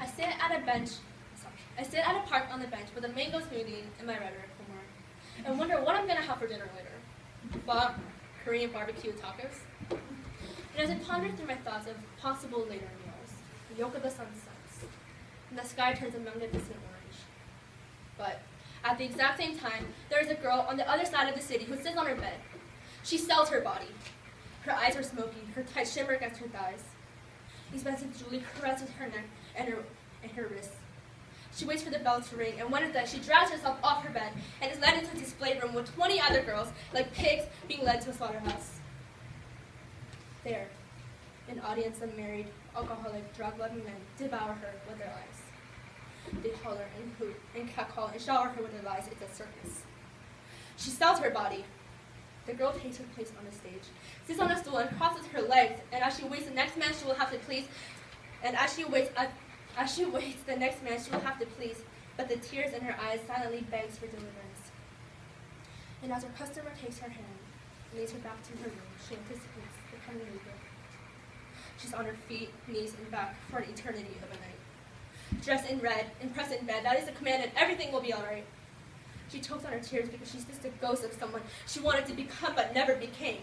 I sit at a park on the bench with a mango smoothie and my rhetoric homework, and wonder what I'm going to have for dinner later. Pho, Korean barbecue tacos. And as I ponder through my thoughts of possible later meals, the yolk of the sun sets, and the sky turns a magnificent orange. But at the exact same time, there is a girl on the other side of the city who sits on her bed. She sells her body. Her eyes are smoky, her tights shimmer against her thighs. Expensive jewelry caresses her neck and her wrists. She waits for the bell to ring, and when it does, she drags herself off her bed and is led into a display room with 20 other girls, like pigs being led to a slaughterhouse. There, an audience of married, alcoholic, drug-loving men devour her with their eyes. They holler and hoot and catcall and shower her with their lies. It's a circus. She sells her body. The girl takes her place on the stage, sits on a stool and crosses her legs, and as she waits the next man she will have to please, the next man she will have to please, but the tears in her eyes silently begs for deliverance. And as her customer takes her hand and leads her back to her room, she anticipates the coming labor. She's on her feet, knees, and back for an eternity of a night. Dressed in red, impressed in bed, that is the command, and everything will be all right. She chokes on her tears because she's just a ghost of someone she wanted to become but never became.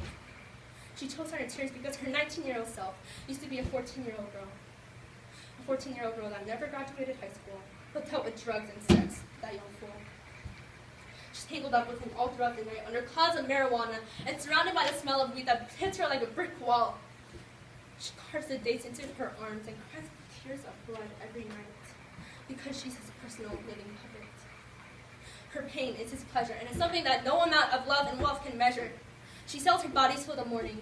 She chokes on her tears because her 19-year-old self used to be a 14-year-old girl. A 14-year-old girl that never graduated high school, hooked up with drugs and sex, that young fool. She's tangled up with him all throughout the night under clouds of marijuana and surrounded by the smell of weed that hits her like a brick wall. She carves the dates into her arms and cries with tears of blood every night because she's his personal living puppet. Her pain is his pleasure, and it's something that no amount of love and wealth can measure. She sells her body till the morning.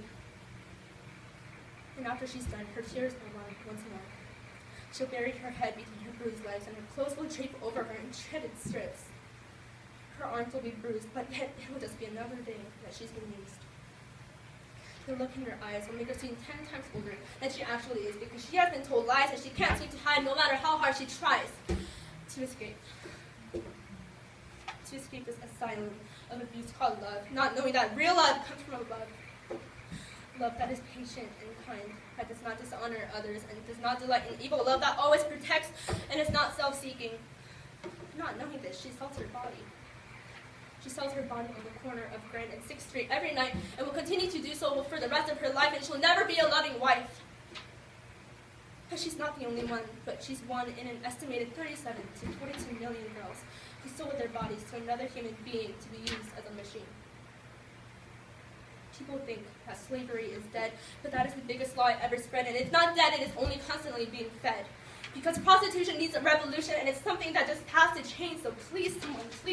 And after she's done, her tears will run once more. She'll bury her head between her bruised legs, and her clothes will drape over her in shredded strips. Her arms will be bruised, but yet it will just be another day that she's been used. The look in her eyes will make her seem 10 times older than she actually is, because she has been told lies that she can't seem to hide no matter how hard she tries to escape. To escape this asylum of abuse called love, not knowing that real love comes from above. Love that is patient and kind, that does not dishonor others and does not delight in evil. Love that always protects and is not self-seeking. Not knowing this, she sells her body. She sells her body on the corner of Grand and 6th Street every night and will continue to do so for the rest of her life, and she'll never be a loving wife. But she's not the only one, but she's one in an estimated 37 to 42 million girls who sold their bodies to another human being to be used as a machine. People think that slavery is dead, but that is the biggest lie ever spread, and it's not dead, it is only constantly being fed. Because prostitution needs a revolution, and it's something that just has to change, so please, someone, please.